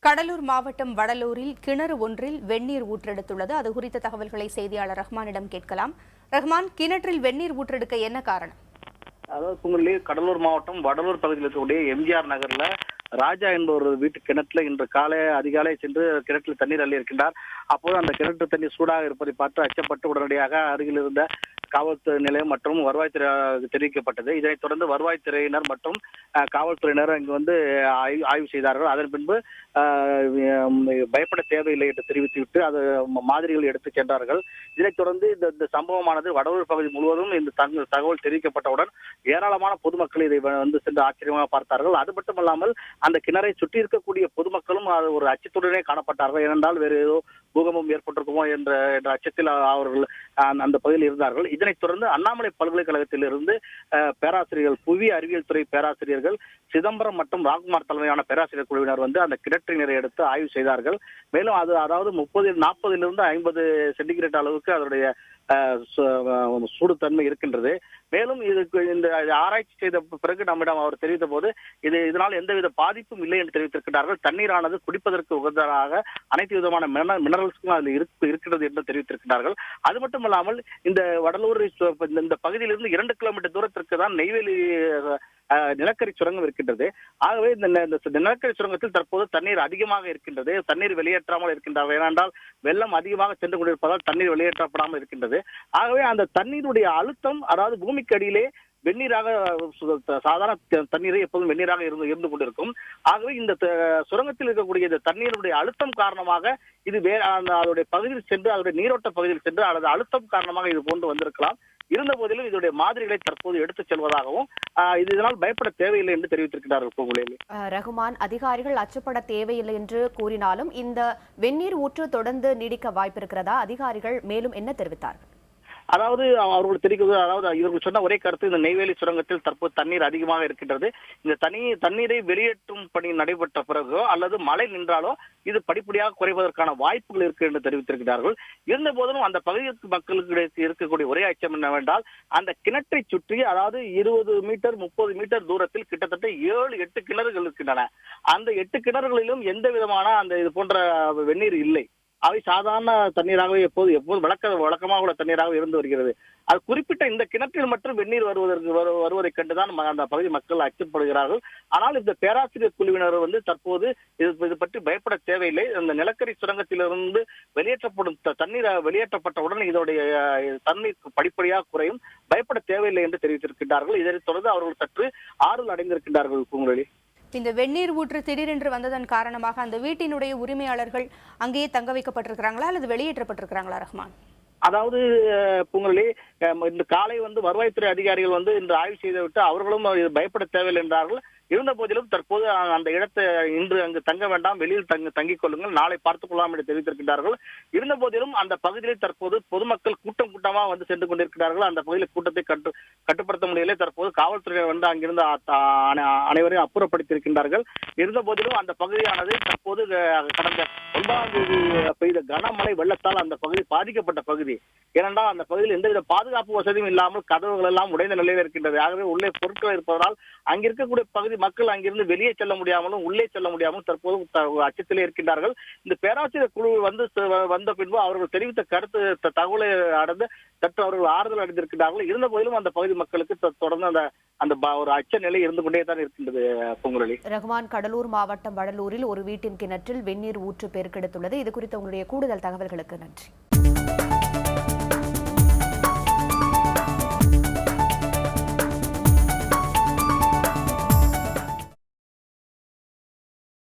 கடலூர் மாவட்டம் வடலூரில் கிணறு ஒன்றில் வெந்நீர் ஊற்றெடுத்துள்ளது. அது குறித்த தகவல்களை செய்தியாளர் ரஹ்மானிடம் கேட்கலாம். ரஹ்மான், கிணற்றில் வெந்நீர் ஊற்றெடுக்க என்ன காரணம்? அதாவது கடலூர் மாவட்டம் வடலூர் பகுதியில் இருக்கக்கூடிய எம்ஜிஆர் நகர்ல ராஜா என்பவர் வீட்டு கிணற்றுல இன்று அதிகாலை சென்று கிணற்றில் தண்ணீர் அள்ளி இருக்கின்றார். அப்போது அந்த கிணற்று தண்ணீர் சூடாக இருப்பதை பார்த்து அச்சப்பட்டு உடனடியாக அருகில் இருந்த காவல்துறை நிலையம் மற்றும் வருவாய்த்துறை தெரிவிக்கப்பட்டது. இதனைத் தொடர்ந்து வருவாய்த்துறையினர் மற்றும் காவல்துறையினர் இங்கு வந்து ஆய்வு செய்தார்கள். அதன் பின்பு பயப்பட தேவையில்லை என்று தெரிவித்துவிட்டு அது மாதிரிகள் எடுத்து சென்றார்கள். இதனைத் தொடர்ந்து இந்த சம்பவமானது வடலூர் பகுதி முழுவதும் இந்த தகவல் தெரிவிக்கப்பட்டவுடன் ஏராளமான பொதுமக்கள் இதை வந்து சென்று ஆச்சரியமாக பார்த்தார்கள். அது மட்டுமல்லாமல் அந்த கிணறை சுற்றி இருக்கக்கூடிய பொதுமக்களும் ஒரு அச்சத்துடனே காணப்பட்டார்கள். ஏனென்றால் வேறு ஏதோ பூகம்பம் ஏற்பட்டிருக்குமோ என்ற அச்சத்தில் அவர்கள் அந்த பகுதியில் இருந்தார்கள். இதனைத் தொடர்ந்து அண்ணாமலை பல்கலைக்கழகத்தில் இருந்து பேராசிரியர்கள், புவி அறிவியல் துறை பேராசிரியர்கள் சிதம்பரம் மற்றும் ராம்குமார் தலைமையான பேராசிரியர் குழுவினர் வந்து அந்த கிணற்று நீரை எடுத்து ஆய்வு செய்தார்கள். மேலும் அதாவது 40 to 50 சென்டிகிரேட் அளவுக்கு அதனுடைய சூடுத்தன்மை இருக்கின்றது. மேலும் இதுக்கு இந்த ஆராய்ச்சி செய்த பிறகு நம்மிடம் அவர் தெரிவித்த போது இதனால் எந்தவித பாதிப்பும் இல்லை என்று தெரிவித்திருக்கிறார்கள். தண்ணீரானது குடிப்பதற்கு உகந்ததாக அனைத்து விதமான மினரல்ஸும் அதில் இருக்கிறது என்று தெரிவித்திருக்கிறார்கள். அது மட்டுமல்லாமல் இந்த வடலூர் இந்த பகுதியிலிருந்து 2 கிலோமீட்டர் தூரத்திற்கு தான் நெய்வேலி நிலக்கரி சுரங்கம் இருக்கின்றது. ஆகவே இந்த நிலக்கரி சுரங்கத்தில் தற்போது தண்ணீர் அதிகமாக இருக்கின்றது. தண்ணீர் வெளியேற்றாமல் இருக்கின்றார்கள். ஏனென்றால் வெள்ளம் அதிகமாக சென்று கொண்டிருப்பதால் தண்ணீர் வெளியேற்றப்படாமல் இருக்கின்றது. ஆகவே அந்த தண்ணீருடைய அழுத்தம், அதாவது பூமிக்கு அடியிலே வெந்நீராக சாதாரண தண்ணீரை எப்போதும் வெந்நீராக இருந்து கொண்டிருக்கும். ஆகவே இந்த சுரங்கத்தில் இருக்கக்கூடிய இந்த தண்ணீருடைய அழுத்தம் காரணமாக இது அதனுடைய பகுதியில் சென்று, அதனுடைய நீரோட்ட பகுதியில் சென்று அல்லது அழுத்தம் காரணமாக இது போன்று வந்திருக்கலாம். இருந்த போதிலும் இதனுடைய மாதிரிகளை தற்போது எடுத்துச் செல்வதாகவும் இதனால் பயப்பட தேவையில்லை என்று தெரிவித்திருக்கிறார்கள். ரகுமான், அதிகாரிகள் அச்சப்பட தேவையில்லை என்று கூறினாலும் இந்த வெந்நீர் ஊற்று தொடர்ந்து நீடிக்க வாய்ப்பு இருக்கிறதா? அதிகாரிகள் மேலும் என்ன தெரிவித்தார்கள்? அதாவது அவர்கள் தெரிவிக்கிறது, அதாவது இவர்கள் சொன்ன ஒரே கருத்து, இந்த நெய்வேலி சுரங்கத்தில் தற்போது தண்ணீர் அதிகமாக இருக்கின்றது. இந்த தண்ணீரை வெளியேற்றும் பணி நடைபெற்ற பிறகோ அல்லது மழை நின்றாலோ இது படிப்படியாக குறைவதற்கான வாய்ப்புகள் இருக்கு என்று தெரிவித்திருக்கிறார்கள். இருந்த போதிலும் அந்த பகுதி மக்களுக்கு இருக்கக்கூடிய ஒரே அச்சம் என்னவென்றால், அந்த கிணற்றை சுற்றி அதாவது 20 மீட்டர் 30 மீட்டர் தூரத்தில் கிட்டத்தட்ட 7-8 கிணறுகள் இருக்கின்றன. அந்த 8 கிணறுகளிலும் எந்த விதமான அந்த இது போன்ற வெந்நீர் இல்லை. அவை சாதாரண தண்ணீராகவே எப்போது வழக்கமாக உள்ள தண்ணீராக இருந்து வருகிறது. அது குறிப்பிட்ட இந்த கிணற்றில் மட்டும் வெந்நீர் வருவதை கண்டுதான் அந்த பகுதி மக்கள் அச்சப்படுகிறார்கள். ஆனால் இந்த பேராசிரியர் குழுவினர் வந்து தற்போது இது பற்றி பயப்பட தேவையில்லை. அந்த நிலக்கரி சுரங்கத்திலிருந்து வெளியேற்றப்படும் தண்ணீர் வெளியேற்றப்பட்டவுடன் இதனுடைய தண்ணீர் படிப்படியாக குறையும், பயப்பட தேவையில்லை என்று தெரிவித்திருக்கிறார்கள். இதனைத் தொடர்ந்து அவர்கள் சற்று ஆறுதல் அடைந்திருக்கின்றார்கள். பூங்குழலி, இந்த வெந்நீர் ஊற்று திடீரென்று வந்ததன் காரணமாக அந்த வீட்டினுடைய உரிமையாளர்கள் அங்கேயே தங்க வைக்கப்பட்டிருக்கிறாங்களா அல்லது வெளியேற்றப்பட்டிருக்கிறாங்களா? ரஹ்மான், அதாவது பூங்குழலி, இந்த காலை வந்து வருவாய்த்துறை அதிகாரிகள் வந்து இன்று ஆய்வு செய்துவிட்டு அவர்களும் பயப்பட தேவையில்லை என்றார்கள். இருந்த போதிலும் தற்போது அந்த இடத்தை இன்று அங்கு தங்க வேண்டாம், வெளியில் தங்கிக் கொள்ளுங்கள், நாளை பார்த்துக் கொள்ளலாம் என்று தெரிவித்திருக்கிறார்கள். இருந்த போதிலும் அந்த பகுதியில் தற்போது பொதுமக்கள் கூட்டமாக வந்து சென்று கொண்டிருக்கிறார்கள். அந்த பகுதியில் கூட்டத்தை கட்டுப்படுத்த முடியவில்லை. தற்போது காவல்துறையினர் வந்து அங்கிருந்து அனைவரையும் அப்புறப்படுத்தியிருக்கின்றார்கள். இருந்த போதிலும் அந்த பகுதியானது தற்போது கடந்த 9ஆம் தேதி பெய்த கனமழை வெள்ளத்தால் அந்த பகுதி பாதிக்கப்பட்ட பகுதி. ஏனென்றால் அந்த பகுதியில் எந்தவித பாதுகாப்பு வசதியும் இல்லாமல் கதவுகள் எல்லாம் உடைந்த நிலையில் இருக்கின்றது. ஆகவே உள்ளே பொருட்கள் இருப்பதால் அங்கிருக்கக்கூடிய பகுதி மக்கள் அங்கிருந்து வெளியே செல்ல முடியாமலும் உள்ளே செல்ல முடியாமல் தற்போது அச்சத்திலே இருக்கின்றார்கள். இந்த பேராசிரியர் குழு வந்த பின்பு அவர்கள் தெரிவித்த கருத்து தகவலை அடைந்து சற்று அவர்கள் ஆறுதல் அடைந்திருக்கிறார்கள். இருந்த போதிலும் அந்த பகுதி மக்களுக்கு தொடர்ந்து அந்த ஒரு அச்ச நிலை இருந்து கொண்டே தான் இருக்கின்றது. பூங்குழலி, ரஹ்மான், கடலூர் மாவட்டம் வடலூரில் ஒரு வீட்டின் கிணற்றில் வெந்நீர் ஊற்று பெருக்கெடுத்துள்ளது. இது குறித்த உங்களுடைய கூடுதல் தகவல்களுக்கு நன்றி.